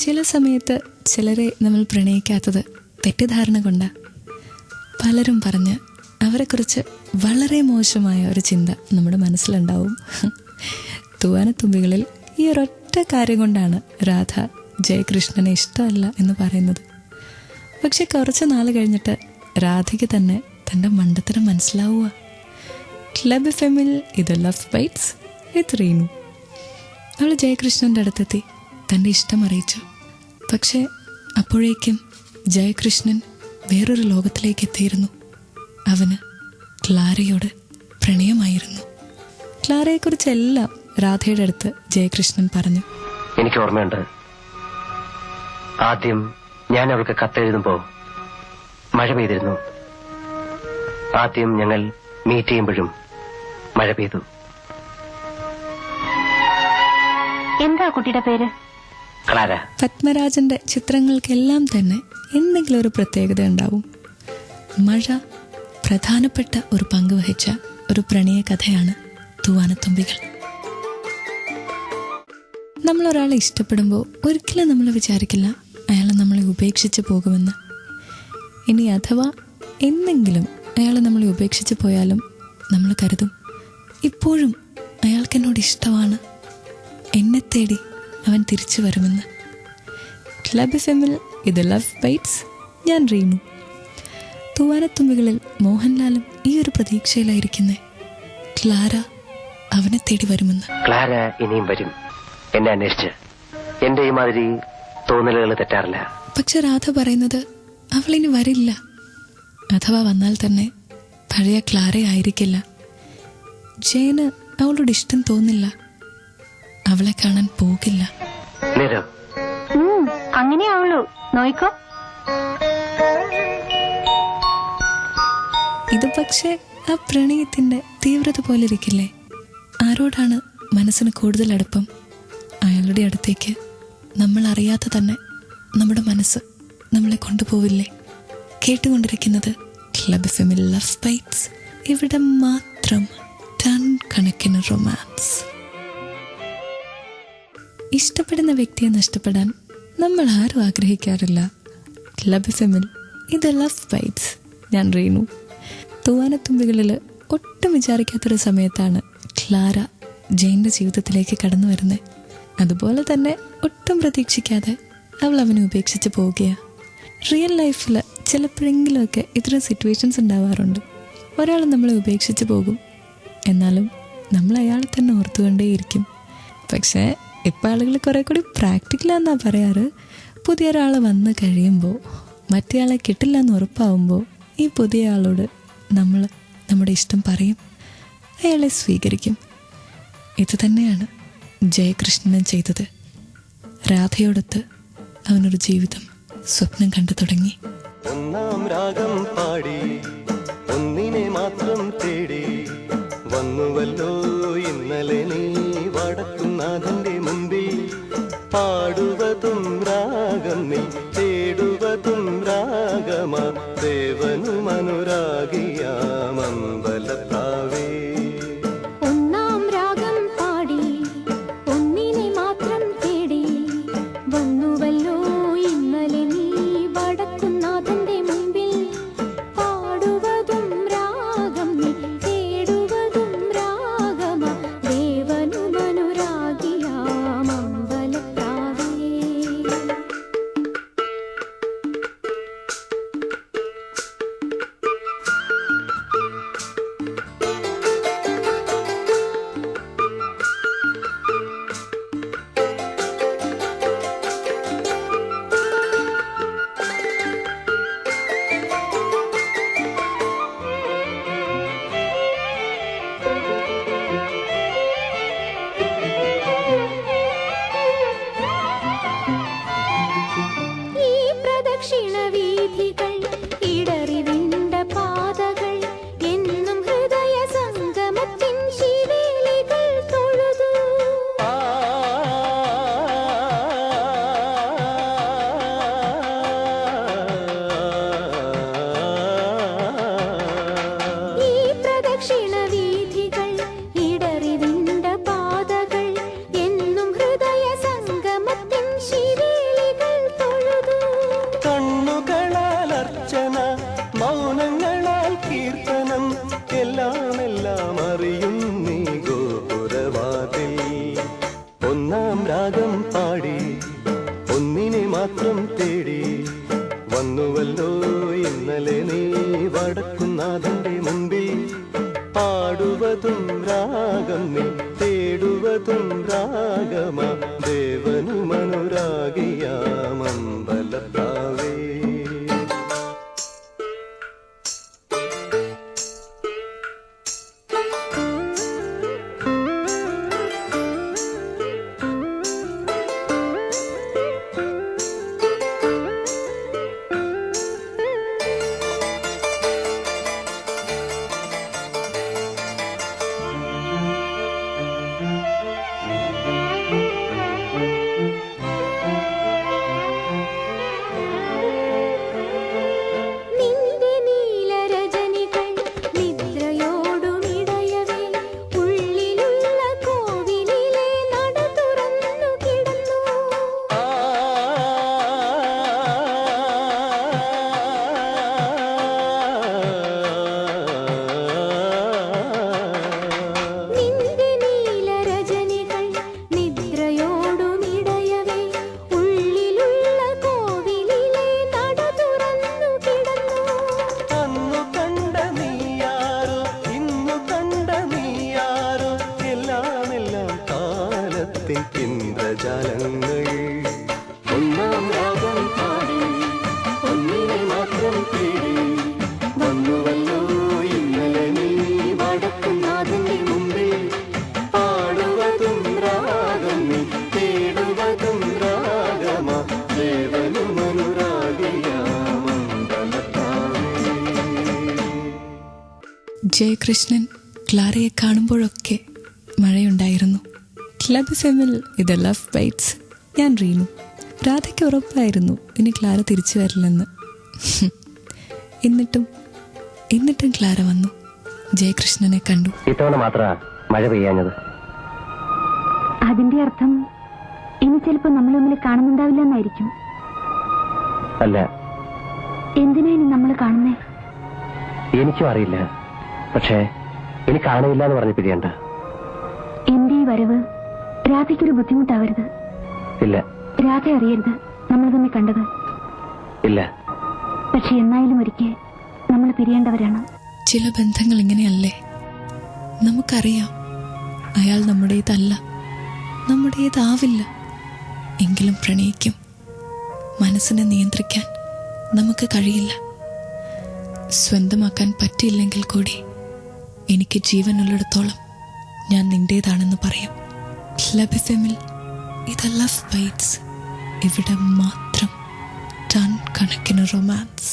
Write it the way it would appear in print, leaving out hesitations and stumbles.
ചില സമയത്ത് ചിലരെ നമ്മൾ പ്രണയിക്കാത്തത് തെറ്റിദ്ധാരണ കൊണ്ടാണ്. പലരും പറഞ്ഞ് അവരെക്കുറിച്ച് വളരെ മോശമായ ഒരു ചിന്ത നമ്മുടെ മനസ്സിലുണ്ടാവും. തൂവാനത്തുമ്പികളിൽ ഈ ഒരൊറ്റ കാര്യം കൊണ്ടാണ് രാധ ജയകൃഷ്ണനെ ഇഷ്ടമല്ല എന്ന് പറയുന്നത്. പക്ഷെ കുറച്ച് നാൾ കഴിഞ്ഞിട്ട് രാധയ്ക്ക് തന്നെ തൻ്റെ മണ്ടത്തരം മനസ്സിലാവുക. ക്ലബ് എഫ്എമ്മിൽ ഇത് ലവ് ബൈറ്റ്സ് വിത്ത് റീനു. അവൾ ജയകൃഷ്ണൻ്റെ അടുത്തെത്തി തൻ്റെ ഇഷ്ടം അറിയിച്ചു. പക്ഷേ അപ്പോഴേക്കും ജയകൃഷ്ണൻ വേറൊരു ലോകത്തിലേക്ക് എത്തിയിരുന്നു. അവന് ക്ലാരയോട് പ്രണയമായിരുന്നു. ക്ലാരയെക്കുറിച്ചെല്ലാം രാധയുടെ അടുത്ത് ജയകൃഷ്ണൻ പറഞ്ഞു. എനിക്ക് ഓർമ്മയുണ്ട്, ആദ്യം ഞാൻ അവൾക്ക് കത്തെഴുതുമ്പോ മഴ പെയ്തിരുന്നു. ആദ്യം ഞങ്ങൾ മീറ്റ് ചെയ്യുമ്പോഴും മഴ പെയ്തു. എന്താ കുട്ടിയുടെ പേര്? ക്ലാര. പത്മരാജന്റെ ചിത്രങ്ങൾക്കെല്ലാം തന്നെ എന്തെങ്കിലും ഒരു പ്രത്യേകത ഉണ്ടാവും. മഴ പ്രധാനപ്പെട്ട ഒരു പങ്ക് വഹിച്ച ഒരു പ്രണയ കഥയാണ് തൂവാനത്തുമ്പികൾ. നമ്മളൊരാളെ ഇഷ്ടപ്പെടുമ്പോൾ ഒരിക്കലും നമ്മൾ വിചാരിക്കില്ല അയാൾ നമ്മളെ ഉപേക്ഷിച്ച് പോകുമെന്ന്. ഇനി അഥവാ എന്തെങ്കിലും അയാൾ നമ്മളെ ഉപേക്ഷിച്ച് പോയാലും നമ്മൾ കരുതും ഇപ്പോഴും അയാൾക്കെന്നോട് ഇഷ്ടമാണ്, എന്നെ തേടി അവൻ തിരിച്ചു വരുമെന്ന്. ക്ലബ് എഫ്എമ്മിൽ ഇത് ലവ് ബൈറ്റ്സ്. ഞാൻ റീനു. തൂവാനത്തുമ്പികളിൽ മോഹൻലാലും ഈ ഒരു പ്രതീക്ഷയിലായിരിക്കുന്നേ, ക്ലാര അവനെ തേടി വരുമെന്ന്. ക്ലാര ഇനിയും വരും എന്നെ അന്വേഷിച്ച്. എന്റെ ഈ മാതിരി തോന്നലുകൾ തെറ്റാറില്ല. പക്ഷെ രാധ പറയുന്നത് അവളിനി വരില്ല. അഥവാ വന്നാൽ തന്നെ പഴയ ക്ലാര ആയിരിക്കില്ല. ജയന് അവളോട് ഇഷ്ടം തോന്നില്ല. അവളെ കാണാൻ പോകില്ല. അങ്ങനെയാവുള്ളൂ, നോയിക്കോ. ഇത് പക്ഷേ ആ പ്രണയത്തിന്റെ തീവ്രത പോലെ ഇരിക്കില്ലേ? ആരോടാണ് മനസ്സിന് കൂടുതൽ അടുപ്പം അയാളുടെ അടുത്തേക്ക് നമ്മൾ അറിയാതെ തന്നെ നമ്മുടെ മനസ്സ് നമ്മളെ കൊണ്ടുപോവില്ലേ? കേട്ടുകൊണ്ടിരിക്കുന്നത് ക്ലബ് എഫ്എമ്മിൽ ലവ് ബൈറ്റ്സ്. ഇവിടെ മാത്രം ടൺ കണക്കിന് റൊമാൻസ്. ഇഷ്ടപ്പെടുന്ന വ്യക്തിയെ നഷ്ടപ്പെടാൻ നമ്മൾ ആരും ആഗ്രഹിക്കാറില്ല. ക്ലബ് എഫ്എമ്മിൽ ഇത് ലവ് ബൈറ്റ്സ്. ഞാൻ റീനു. തൂവാനത്തുമ്പികളിൽ ഒട്ടും വിചാരിക്കാത്തൊരു സമയത്താണ് ക്ലാര ജയന്റെ ജീവിതത്തിലേക്ക് കടന്നു വരുന്നത്. അതുപോലെ തന്നെ ഒട്ടും പ്രതീക്ഷിക്കാതെ അവൾ അവനെ ഉപേക്ഷിച്ച് പോവുകയാണ്. റിയൽ ലൈഫിൽ ചിലപ്പോഴെങ്കിലുമൊക്കെ ഇത്തരം സിറ്റുവേഷൻസ് ഉണ്ടാവാറുണ്ട്. ഒരാൾ നമ്മളെ ഉപേക്ഷിച്ച് പോകും, എന്നാലും നമ്മൾ അയാളെ തന്നെ ഓർത്തുകൊണ്ടേയിരിക്കും. പക്ഷേ ഇപ്പം ആളുകൾ കുറേ കൂടി പ്രാക്ടിക്കലാന്നാണ് പറയാറ്. പുതിയ ഒരാൾ വന്ന് കഴിയുമ്പോൾ മറ്റേയാളെ കിട്ടില്ല എന്ന് ഉറപ്പാവുമ്പോൾ ഈ പുതിയ ആളോട് നമ്മൾ നമ്മുടെ ഇഷ്ടം പറയും, അയാളെ സ്വീകരിക്കും. ഇത് തന്നെയാണ് ജയകൃഷ്ണൻ ചെയ്തത്. രാധയോടൊത്ത് അവനൊരു ജീവിതം സ്വപ്നം കണ്ടു തുടങ്ങി. ഒന്നാം രാഗം പാടി ഒന്നിനെ മാത്രം തേടി വന്നുവല്ലോ ഇന്നലെ നീ വടക്കുന്നാഥന്റെ മുമ്പിൽ. പാടുവതും രാഗം നീ തേടുവതും രാഗമാ ദേവനും അനുരാഗിയാമമ്പലത്താവേ. മാത്രം തേടി വന്നുവല്ലോ ഇന്നലെ നീ വടക്കുന്നാഥന്റെ മുമ്പിൽ. പാടുവതും രാഗം നീ തേടുവതും രാഗമാ ദേവനുമനുരാഗിയാമമ്പലത്താവേ. ഇന്ദ്രജാലങ്ങൾ ഒന്നാം രാഗം പാടി ഒന്നിനെ മാത്രം തേടി വന്നുവല്ലോ ഇന്നലെ നീ വടക്കുന്നാഥന്റെ മുമ്പേ. പാടുവതും രാഗം നീ തേടുവതും രാഗമാ ദേവനുമനുരാഗിയാമമ്പലത്താവേ. ജയകൃഷ്ണൻ ക്ലാരയെ കാണുമ്പോഴൊക്കെ മഴയുണ്ടായിരുന്നു. ക്ലബ് സെമിൽ ഇത് ലവ് ബൈറ്റ്സ്. ഞാൻ റീനു. രാധയ്ക്ക് ഉറപ്പായിരുന്നു ഇനി ക്ലാര തിരിച്ചു വരില്ലെന്ന്. എന്നിട്ടും ക്ലാര വന്നു. ജയകൃഷ്ണനെ കണ്ടു. ഇത്തവണ മാത്ര മഴ പെയ്യാഞ്ഞത്. അതിന്റെ അർത്ഥം ഇനി ചിലപ്പോ നമ്മൾ തമ്മിൽ കാണുന്നുണ്ടാവില്ല എന്നായിരിക്കും. അല്ല, എന്തിനാ ഇനി നമ്മൾ കാണുന്നേ? എനിക്കും അറിയില്ല. പക്ഷേ ഇനി കാണില്ല എന്ന് പറഞ്ഞ് പിരിയണ്ട. എന്റെ ഈ വരവ് രാധയ്ക്കൊരു ബുദ്ധിമുട്ടാവരുത്. ഇല്ല. രാധ അറിയരുത് നമ്മൾ തമ്മിൽ കണ്ടത്. ഇല്ല. പക്ഷെ എന്നായാലും ഒരിക്കൽ നമ്മൾ പിരിയേണ്ടവരാണ്. ചില ബന്ധങ്ങൾ ഇങ്ങനെയല്ലേ? നമുക്കറിയാം അയാൾ നമ്മുടേതല്ല, നമ്മുടേതാവില്ല. എങ്കിലും പ്രണയിക്കും. മനസ്സിനെ നിയന്ത്രിക്കാൻ നമുക്ക് കഴിയില്ല. സ്വന്തമാക്കാൻ പറ്റിയില്ലെങ്കിൽ കൂടി എനിക്ക് ജീവനുള്ളിടത്തോളം ഞാൻ നിന്റേതാണെന്ന് പറയും. ക്ലബ് എഫ്എമ്മിൽ ഇത് ലവ് ബൈറ്റ്സ്. ഇവിടെ മാത്രം ടൺ കണക്കിന് റൊമാൻസ്.